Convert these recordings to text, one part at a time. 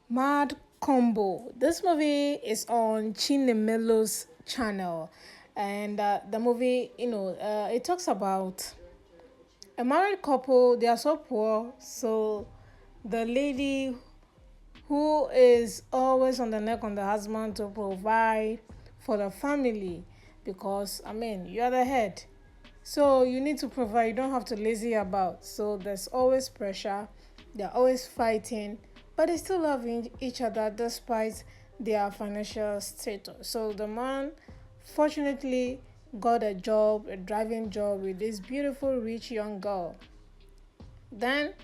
Mad Combo. This movie is on Chinemelo's channel, and the movie, it talks about a married couple. They are so poor, so the lady who is always on the neck on the husband to provide for the family, because I mean you are the head, so you need to provide. You don't have to lazy about. So there's always pressure. They're always fighting, but they still love each other despite their financial status. So the man fortunately got a job, a driving job with this beautiful rich young girl. Then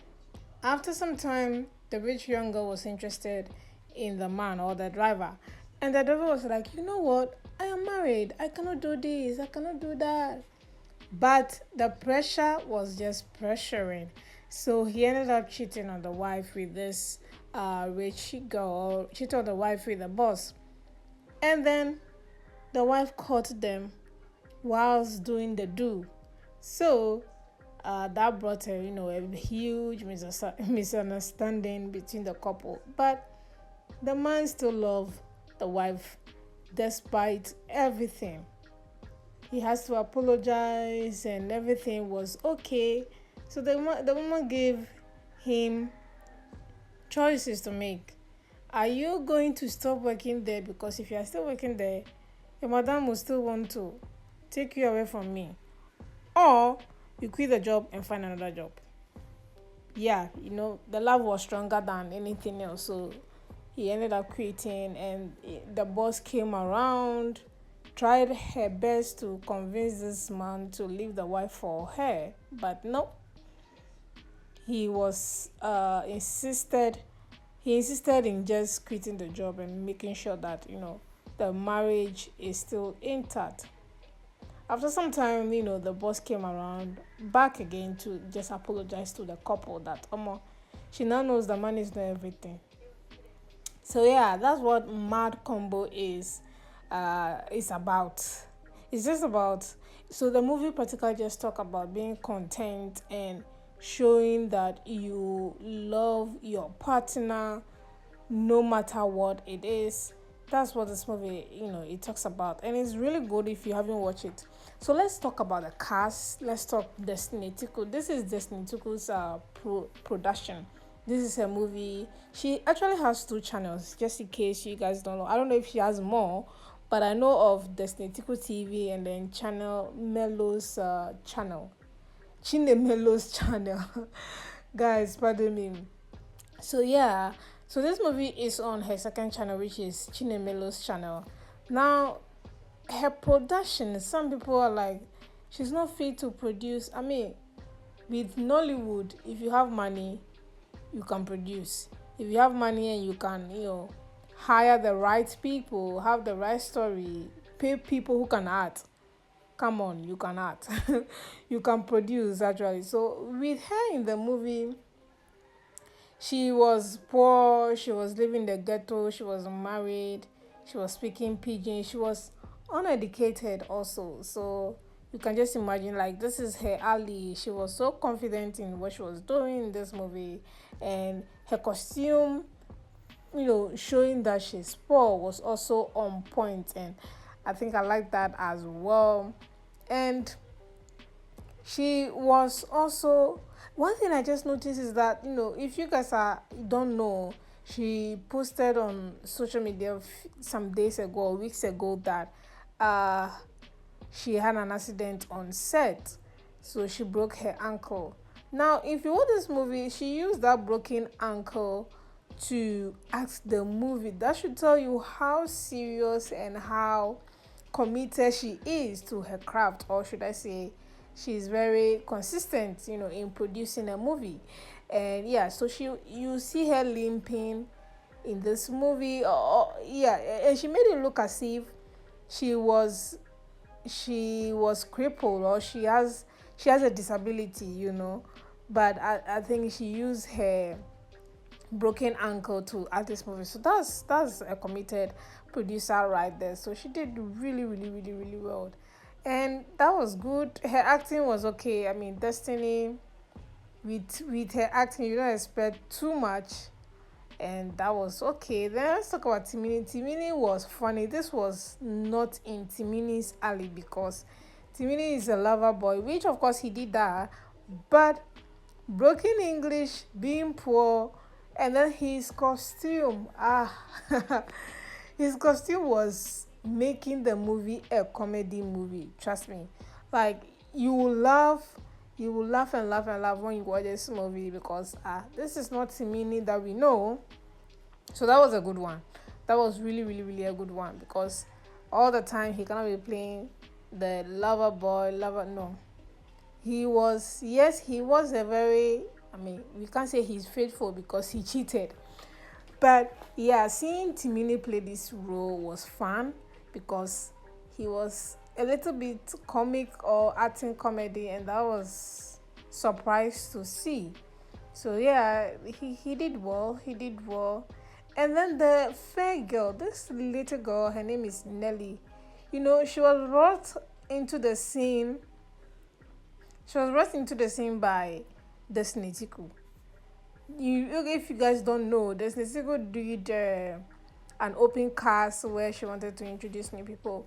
after some time, the rich young girl was interested in the man or the driver. And the driver was like, you know what? I am married. I cannot do this. I cannot do that. But the pressure was just pressuring. So he ended up cheating on the wife with this rich girl, cheated on the wife with the boss. And then the wife caught them whilst doing the do. So that brought a huge misunderstanding between the couple. But the man still loved the wife despite everything. He has to apologize and everything was okay. So the woman gave him choices to make. Are you going to stop working there? Because if you are still working there, your madam will still want to take you away from me. Or you quit the job and find another job. Yeah, the love was stronger than anything else. So he ended up quitting, and the boss came around, tried her best to convince this man to leave the wife for her, but no, he was insisted in just quitting the job and making sure that the marriage is still intact. After some time, the boss came around back again to just apologize to the couple that she now knows the man is not everything. So yeah, that's what Mad Combo is about. It's just about, so the movie practically just talk about being content and showing that you love your partner no matter what it is. That's what this movie, it talks about, and it's really good if you haven't watched it. So let's talk about the cast. Let's talk Destiny Etiko. This is Destiny Etiko's production. This is a movie. She actually has two channels, just in case you guys don't know. I don't know if she has more, but I know of Destiny Etiko TV and then channel Melo's channel. Chinemelo's channel. Guys, pardon me. So yeah, so this movie is on her second channel, which is Chinemelo's channel. Now, her production, some people are like, she's not fit to produce. I mean, with Nollywood, if you have money, you can produce. If you have money and you can, hire the right people, have the right story, pay people who can act. Come on, you can act. You can produce actually. So with her in the movie, she was poor, she was living in the ghetto, she was married, she was speaking pidgin, she was uneducated also. So you can just imagine, like, this is her alley. She was so confident in what she was doing in this movie, and her costume, showing that she's poor, was also on point, and I think I like that as well. And she was also, one thing I just noticed is that, if you guys don't know, she posted on social media some days ago or weeks ago that she had an accident on set, so she broke her ankle. Now if you watch this movie, she used that broken ankle to act the movie. That should tell you how serious and how committed she is to her craft, or should I say she's very consistent, in producing a movie. And yeah, so you see her limping in this movie, yeah, and she made it look as if she was she was crippled, or she has a disability, but I think she used her broken ankle to act this movie. So that's a committed producer right there. So she did really, really, really, really well. And that was good. Her acting was okay. I mean, Destiny, with her acting, you don't expect too much. and that was okay. Then let's talk about Timini. Timini was funny. This was not in Timini's alley because Timini is a lover boy, which of course he did that, but broken English, being poor, and then his costume. His costume was making the movie a comedy movie. Trust me, like you will laugh and laugh and laugh when you watch this movie because this is not the meaning that we know. So that was a good one. That was really, really, really a good one because all the time he cannot be playing the lover boy, lover. No, he was, yes, he was a very, I mean, we can't say he's faithful because he cheated. But yeah, seeing Timini play this role was fun because he was a little bit comic or acting comedy, and that was surprised to see. So yeah, he did well. He did well. And then the fair girl, this little girl, her name is Nelly. She was brought into the scene. She was brought into the scene by Destiny Etiko. If you guys don't know, Destiny Etiko did an open cast where she wanted to introduce new people,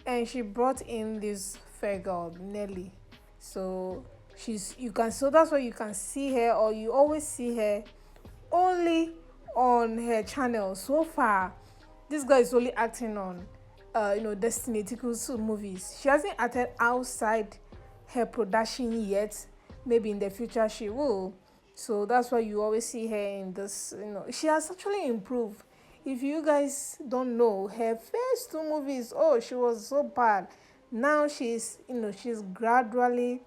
and she brought in this fair girl Nelly. So that's why you can see her, or you always see her only on her channel. So far this girl is only acting on Destiny Etiko's movies. She hasn't acted outside her production yet. Maybe in the future she will. So that's why you always see her in this. She has actually improved. If you guys don't know, her first two movies, oh, she was so bad. Now she's gradually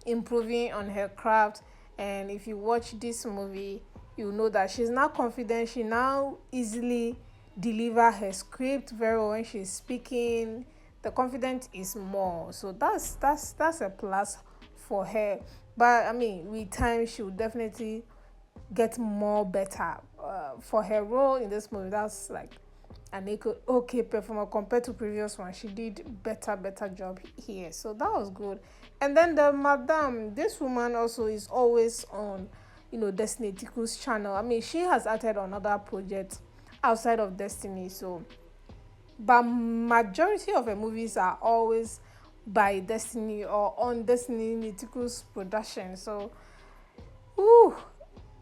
improving on her craft. And if you watch this movie, you know that she's now confident. She now easily deliver her script very well when she's speaking. The confidence is more. So that's a plus for her. But I mean, with time, she will definitely get more better. For her role in this movie, that's like an okay performer compared to previous one. She did better job here. So that was good. And then the madam, this woman also is always on, Destiny Etiko's channel. I mean, she has acted on other projects outside of Destiny. So, but majority of her movies are always by Destiny or on Destiny Etiko's production. So, ooh,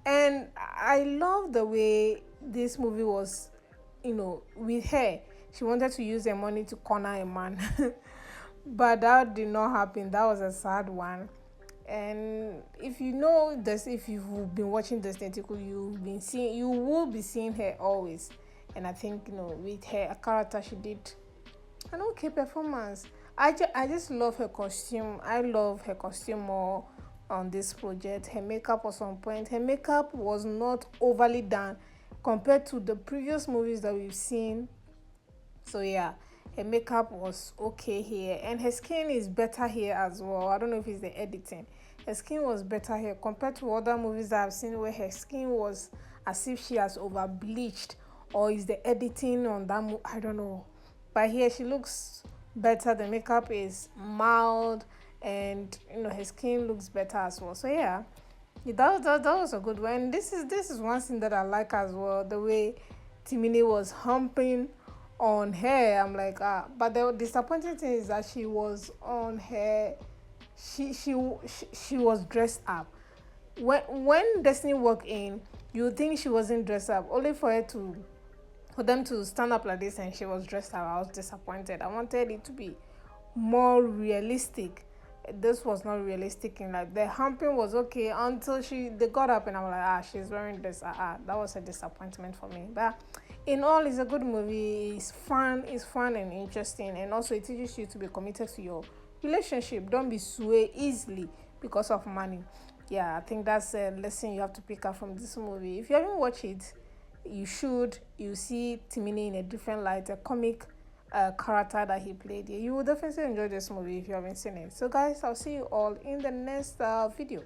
and I love the way this movie was, with her. She wanted to use her money to corner a man. But that did not happen. That was a sad one. And if you know this, if you've been watching Destiny Etiko, you will be seeing her always. And I think, with her character, she did an okay performance. I just love her costume. I love her costume more on this project. Her makeup was on point. Her makeup was not overly done compared to the previous movies that we've seen. So yeah, her makeup was okay here, and her skin is better here as well. I don't know if it's the editing. Her skin was better here compared to other movies that I've seen where her skin was as if she has over bleached, or is the editing on that I don't know. But here she looks better. The makeup is mild, and her skin looks better as well. So yeah, that was a good one. This is one thing that I like as well. The way Timini was humping on her, I'm like but the disappointing thing is that she was on her. She was dressed up. When Destiny walked in, you think she wasn't dressed up, only for them to stand up like this and she was dressed up. I was disappointed. I wanted it to be more realistic. This was not realistic. In like the humping was okay until they got up and I'm like she's wearing this. That was a disappointment for me. But in all, it's a good movie. It's fun and interesting, and also it teaches you to be committed to your relationship. Don't be swayed easily because of money. Yeah, I think that's a lesson you have to pick up from this movie. If you haven't watched it, you should. You see Timini in a different light, a comic character that he played. You will definitely enjoy this movie if you haven't seen it. So guys, I'll see you all in the next video.